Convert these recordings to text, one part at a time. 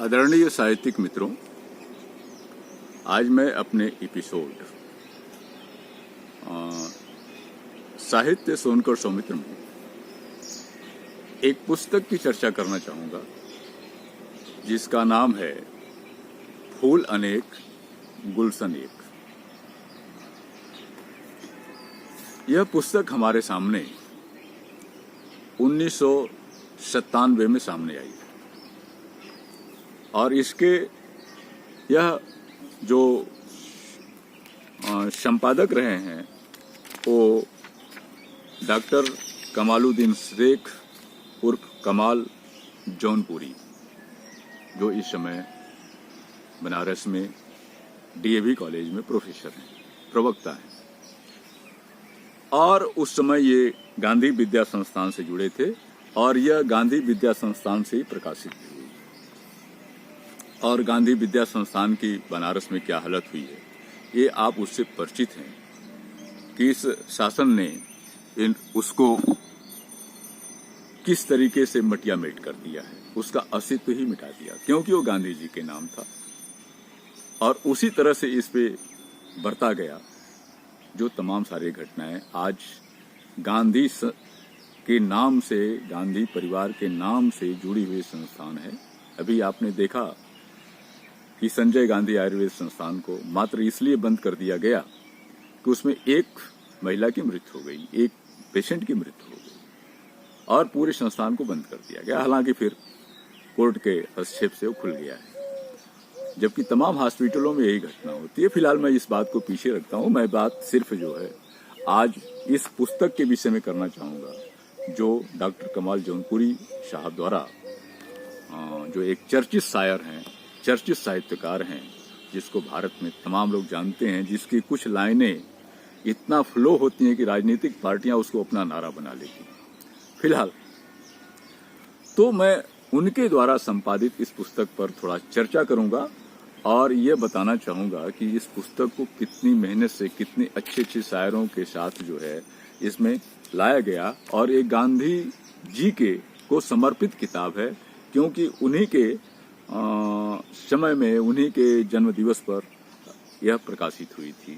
आदरणीय साहित्यिक मित्रों, आज मैं अपने एपिसोड साहित्य सोनकर सौमित्र में एक पुस्तक की चर्चा करना चाहूँगा जिसका नाम है फूल अनेक गुलशन एक। यह पुस्तक हमारे सामने 1997 में सामने आई और इसके यह जो संपादक रहे हैं वो डॉक्टर कमालुद्दीन शेख उर्फ कमाल जौनपुरी, जो इस समय बनारस में डीएवी कॉलेज में प्रोफेसर हैं, प्रवक्ता हैं। और उस समय ये गांधी विद्या संस्थान से जुड़े थे और यह गांधी विद्या संस्थान से ही प्रकाशित हुई। और गांधी विद्या संस्थान की बनारस में क्या हालत हुई है ये आप उससे परिचित हैं कि इस शासन ने उसको किस तरीके से मटियामेट कर दिया है, उसका अस्तित्व ही मिटा दिया, क्योंकि वो गांधी जी के नाम था। और उसी तरह से इस पे बढ़ता गया जो तमाम सारी घटनाएं आज गांधी के नाम से, गांधी परिवार के नाम से जुड़ी हुई संस्थान है। अभी आपने देखा कि संजय गांधी आयुर्वेद संस्थान को मात्र इसलिए बंद कर दिया गया कि उसमें एक महिला की मृत्यु हो गई, एक पेशेंट की मृत्यु हो गई और पूरे संस्थान को बंद कर दिया गया। हालांकि फिर कोर्ट के हस्तक्षेप से वो खुल गया है, जबकि तमाम हॉस्पिटलों में यही घटना होती है। फिलहाल मैं इस बात को पीछे रखता हूं। मैं बात सिर्फ जो है आज इस पुस्तक के विषय में करना चाहूंगा जो डॉक्टर कमाल जौनपुरी साहब द्वारा, जो एक चर्चित शायर हैं, चर्चित साहित्यकार हैं, जिसको भारत में तमाम लोग जानते हैं, जिसकी कुछ लाइनें इतना फ्लो होती हैं कि राजनीतिक पार्टियां उसको अपना नारा बना लेती हैं। फिलहाल तो मैं उनके द्वारा संपादित इस पुस्तक पर थोड़ा चर्चा करूंगा और ये बताना चाहूंगा कि इस पुस्तक को कितनी मेहनत से, कितने अच्छे अच्छे शायरों के साथ जो है इसमें लाया गया। और एक गांधी जी के को समर्पित किताब है, क्योंकि उन्हीं के समय में, उन्हीं के जन्म दिवस पर यह प्रकाशित हुई थी।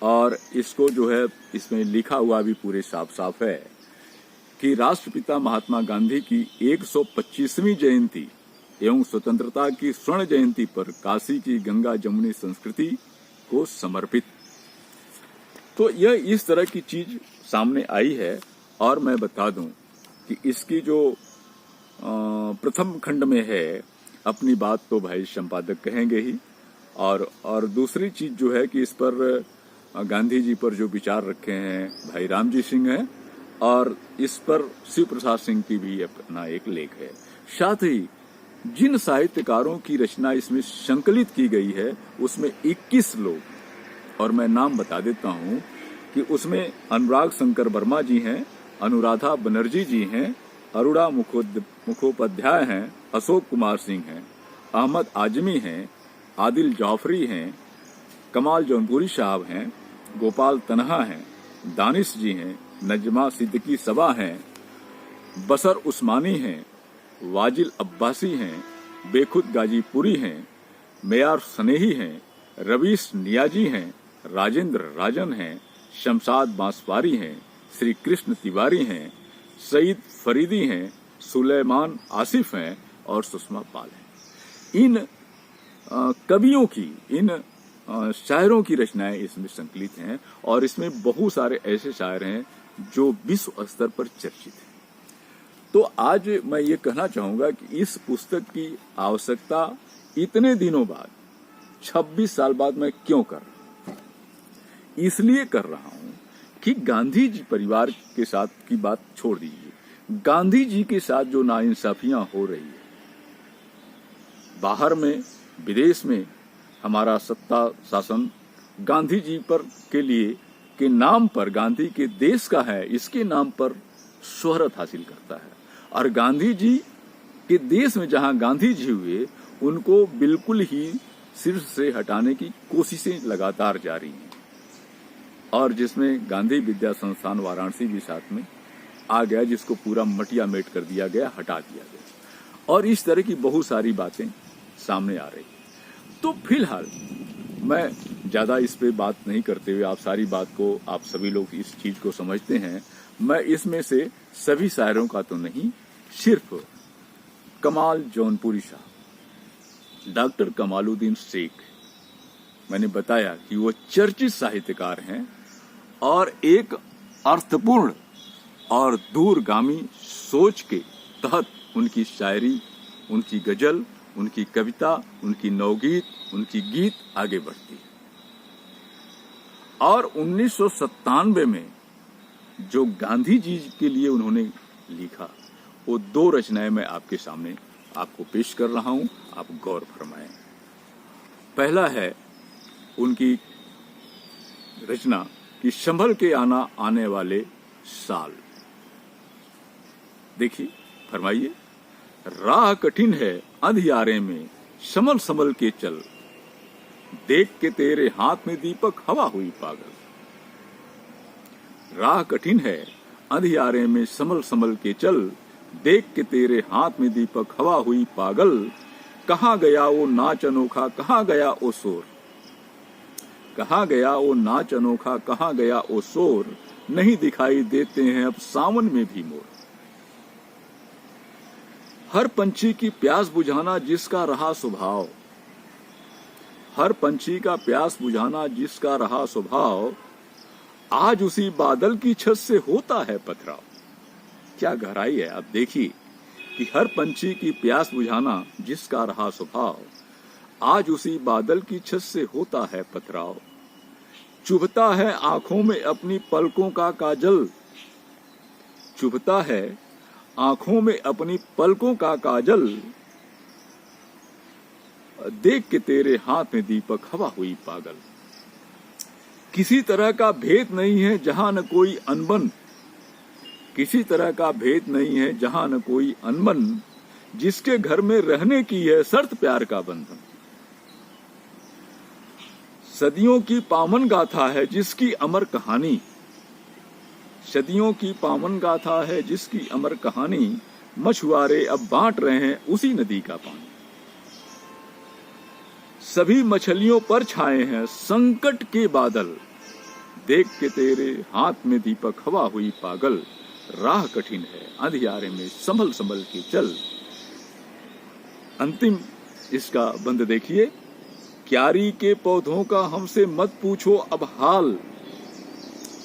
और इसको जो है इसमें लिखा हुआ भी पूरे साफ साफ है कि राष्ट्रपिता महात्मा गांधी की 125वीं जयंती एवं स्वतंत्रता की स्वर्ण जयंती पर काशी की गंगा जमुनी संस्कृति को समर्पित। तो यह इस तरह की चीज सामने आई है। और मैं बता दूं कि इसकी जो प्रथम खंड में है, अपनी बात तो भाई संपादक कहेंगे ही, और दूसरी चीज जो है कि इस पर गांधी जी पर जो विचार रखे हैं भाई रामजी सिंह हैं, और इस पर शिव प्रसाद सिंह की भी अपना एक लेख है। साथ ही जिन साहित्यकारों की रचना इसमें संकलित की गई है उसमें 21 लोग, और मैं नाम बता देता हूं कि उसमें अनुराग शंकर वर्मा जी हैं, अनुराधा बनर्जी जी हैं, अरुणा मुखोपाध्याय हैं, अशोक कुमार सिंह हैं, अहमद आजमी हैं, आदिल जाफरी हैं, कमाल जौनपुरी साहब हैं, गोपाल तन्हा हैं, दानिश जी हैं, नजमा सिद्दीकी सबा हैं, बसर उस्मानी हैं, वाजिल अब्बासी हैं, बेखुद गाजीपुरी हैं, मेयार सनेही हैं, रवीश नियाजी हैं, राजेंद्र राजन हैं, शमशाद बांसवारी हैं, श्री कृष्ण तिवारी हैं, सईद फरीदी हैं, सुलेमान आसिफ हैं और सुषमा पाल हैं। इन कवियों की, इन शायरों की रचनाएं इसमें संकलित हैं और इसमें बहुत सारे ऐसे शायर हैं जो विश्व स्तर पर चर्चित हैं। तो आज मैं ये कहना चाहूंगा कि इस पुस्तक की आवश्यकता इतने दिनों बाद, 26 साल बाद मैं क्यों कर रहा हूं? इसलिए कर रहा हूं कि गांधी जी परिवार के साथ की बात छोड़ दीजिए, गांधी जी के साथ जो नाइंसाफियां हो रही है, बाहर में, विदेश में हमारा सत्ता शासन गांधी जी पर के लिए के नाम पर, गांधी के देश का है, इसके नाम पर शोहरत हासिल करता है। और गांधी जी के देश में जहां गांधी जी हुए, उनको बिल्कुल ही शीर्ष से हटाने की कोशिशें लगातार जारी हैं। और जिसमें गांधी विद्या संस्थान वाराणसी भी साथ में आ गया, जिसको पूरा मटियामेट कर दिया गया, हटा दिया गया। और इस तरह की बहुत सारी बातें सामने आ रही। तो फिलहाल मैं ज्यादा इस पे बात नहीं करते हुए, आप सारी बात को, आप सभी लोग इस चीज को समझते हैं। मैं इसमें से सभी शायरों का तो नहीं, सिर्फ कमाल जौनपुरी साहब, डॉक्टर कमालुद्दीन शेख, मैंने बताया कि वो चर्चित साहित्यकार हैं और एक अर्थपूर्ण और दूरगामी सोच के तहत उनकी शायरी, उनकी गजल, उनकी कविता, उनकी नवगीत, उनकी गीत आगे बढ़ती है। और 1997 में जो गांधी जी के लिए उन्होंने लिखा, वो 2 रचनाएं मैं आपके सामने आपको पेश कर रहा हूं, आप गौर फरमाएं। पहला है उनकी रचना कि संभल के आना आने वाले साल। देखिए, फरमाइए। राह कठिन है अंधियारे में, संभल संभल के चल, देख के तेरे हाथ में दीपक हवा हुई पागल। राह कठिन है अंधियारे में, संभल संभल के चल, देख के तेरे हाथ में दीपक हवा हुई पागल। कहाँ गया वो नाच अनोखा, कहाँ गया वो शोर, कहाँ गया वो नाच अनोखा, कहाँ गया वो शोर, नहीं दिखाई देते हैं अब सावन में भी मोर। हर पंछी की प्यास बुझाना जिसका रहा स्वभाव, हर पंछी का प्यास बुझाना जिसका रहा स्वभाव, आज उसी बादल की छत से होता है पथराव। क्या गहराई है, आप देखिए कि हर पंछी की प्यास बुझाना जिसका रहा स्वभाव, आज उसी बादल की छत से होता है पथराव। चुभता है आंखों में अपनी पलकों का काजल, चुभता है आंखों में अपनी पलकों का काजल, देख के तेरे हाथ में दीपक हवा हुई पागल। किसी तरह का भेद नहीं है जहां न कोई अनबन, किसी तरह का भेद नहीं है जहां न कोई अनबन, जिसके घर में रहने की है शर्त प्यार का बंधन। सदियों की पावन गाथा है जिसकी अमर कहानी, सदियों की पावन गाथा है जिसकी अमर कहानी, मछुआरे अब बांट रहे हैं उसी नदी का पानी। सभी मछलियों पर छाए हैं संकट के बादल, देख के तेरे हाथ में दीपक हवा हुई पागल। राह कठिन है अंधियारे में, संभल संभल के चल। अंतिम इसका बंद देखिए। क्यारी के पौधों का हमसे मत पूछो अब हाल,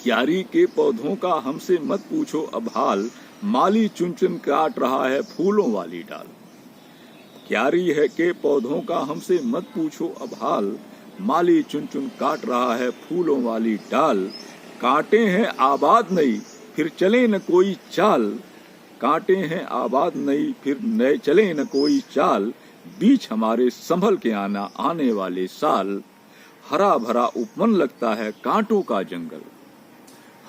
क्यारी के पौधों का हमसे मत पूछो अब हाल, माली चुन चुन काट रहा है फूलों वाली डाल। क्यारी है के पौधों का हमसे मत पूछो अब हाल, माली चुन चुन काट रहा है फूलों वाली डाल। कांटे हैं आबाद नहीं फिर चले न कोई चाल, कांटे हैं आबाद नहीं फिर न चले न कोई चाल, बीच हमारे संभल के आना आने वाले साल। हरा भरा उपवन लगता है कांटों का जंगल,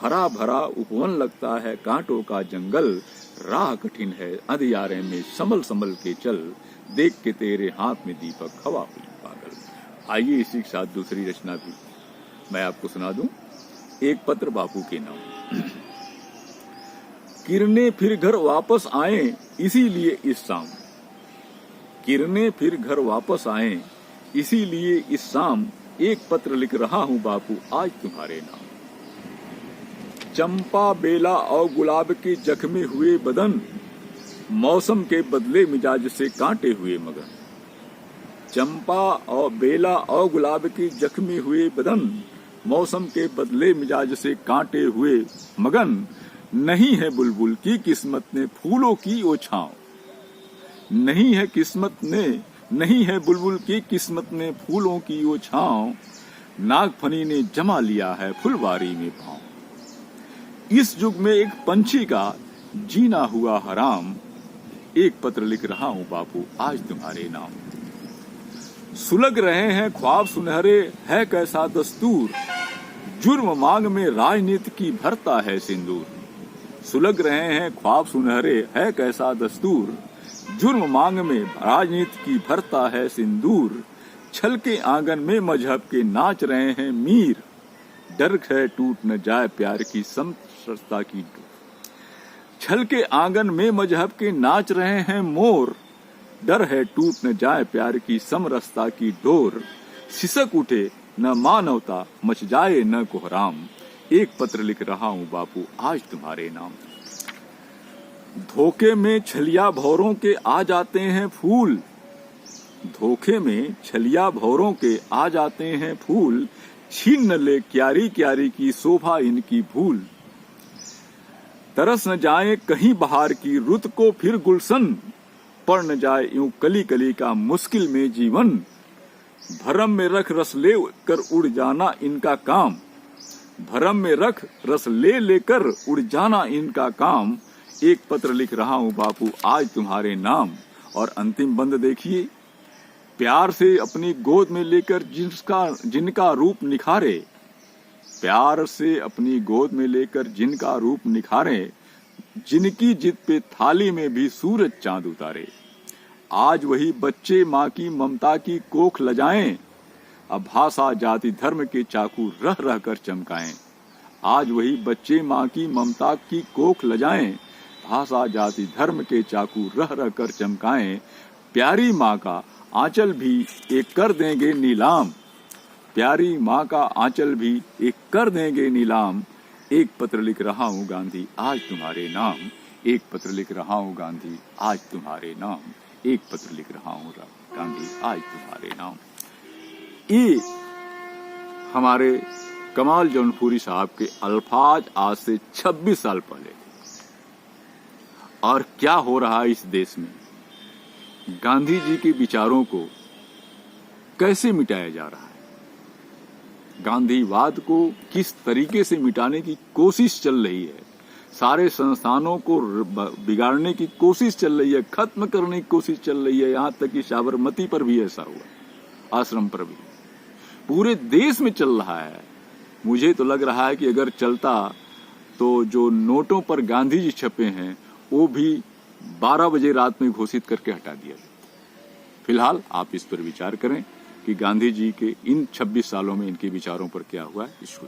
हरा भरा उपवन लगता है कांटों का जंगल। राह कठिन है अंधियारे में, संभल संभल के चल, देख के तेरे हाथ में दीपक हवा हुई पागल। आइए इसी के साथ दूसरी रचना भी मैं आपको सुना दूं। एक पत्र बापू के नाम। किरणें फिर घर वापस आए इसीलिए इस शाम, किरणें फिर घर वापस आए इसीलिए इस शाम, एक पत्र लिख रहा हूं बापू आज तुम्हारे नाम। चंपा बेला और गुलाब के जख्मे हुए बदन, मौसम के बदले मिजाज से कांटे हुए मगन। चंपा और बेला और गुलाब के जख्मे हुए बदन, मौसम के बदले मिजाज से कांटे हुए मगन। नहीं है बुलबुल की किस्मत ने फूलों की वो छांव, नहीं है किस्मत ने, नहीं है बुलबुल की किस्मत ने फूलों की वो छांव। नागफनी ने जमा लिया है फुलवारी में पांव। इस युग में एक पंछी का जीना हुआ हराम, एक पत्र लिख रहा हूं बापू आज तुम्हारे नाम। सुलग रहे हैं ख्वाब सुनहरे है कैसा दस्तूर, जुर्म मांग में राजनीति की भरता है सिंदूर। सुलग रहे हैं ख्वाब सुनहरे है कैसा दस्तूर, जुर्म मांग में राजनीति की भरता है सिंदूर। छल के आंगन में मजहब के नाच रहे हैं मीर, डर है टूट न जाए प्यार की समरसता की डोर। छल के आंगन में मजहब के नाच रहे हैं मोर, डर है टूट न जाए प्यार की समरसता की डोर, सिसक उठे न मानवता मच जाए न कोहराम, एक पत्र लिख रहा हूं बापू आज तुम्हारे नाम। धोखे में छलिया भौरों के आ जाते हैं फूल, धोखे में छलिया भौरों के आ जाते हैं फूल, छीन न ले क्यारी क्यारी की शोभा इनकी भूल। तरस न जाए कहीं बहार की रुत को फिर गुलशन, पड़ न जाए यूं कली कली का मुश्किल में जीवन। भरम में रख रस ले कर उड़ जाना इनका काम, भरम में रख रस ले लेकर उड़ जाना इनका काम, एक पत्र लिख रहा हूं बापू आज तुम्हारे नाम। और अंतिम बंद देखिए, प्यार से अपनी गोद में लेकर जिनका रूप निखारे, प्यार से अपनी गोद में लेकर जिनका रूप निखारे, जिनकी जिद पे थाली में भी सूरज चांद उतारे। आज वही बच्चे माँ की ममता की कोख लजाएं, अब भाषा जाति धर्म के चाकू रह रह कर चमकाएं। आज वही बच्चे माँ की ममता की कोख लजाएं, भाषा जाति धर्म के चाकू रह रह कर चमकाएं। प्यारी माँ का आंचल भी एक कर देंगे नीलाम, प्यारी माँ का आंचल भी एक कर देंगे नीलाम। एक पत्र लिख रहा हूँ गांधी आज तुम्हारे नाम, एक पत्र लिख रहा हूँ गांधी आज तुम्हारे नाम, एक पत्र लिख रहा हूँ गांधी आज तुम्हारे नाम। ये हमारे कमाल जौनपुरी साहब के अल्फाज आज से 26 साल पहले। और क्या हो रहा है इस देश में, गांधी जी के विचारों को कैसे मिटाया जा रहा है, गांधीवाद को किस तरीके से मिटाने की कोशिश चल रही है, सारे संस्थानों को बिगाड़ने की कोशिश चल रही है, खत्म करने की कोशिश चल रही है। यहां तक कि साबरमती पर भी ऐसा हुआ, आश्रम पर भी, पूरे देश में चल रहा है। मुझे तो लग रहा है कि अगर चलता तो जो नोटों पर गांधी जी छपे हैं वो भी 12 बजे रात में घोषित करके हटा दिया जाए। फिलहाल आप इस पर विचार करें कि गांधी जी के इन 26 सालों में इनके विचारों पर क्या हुआ है। इसको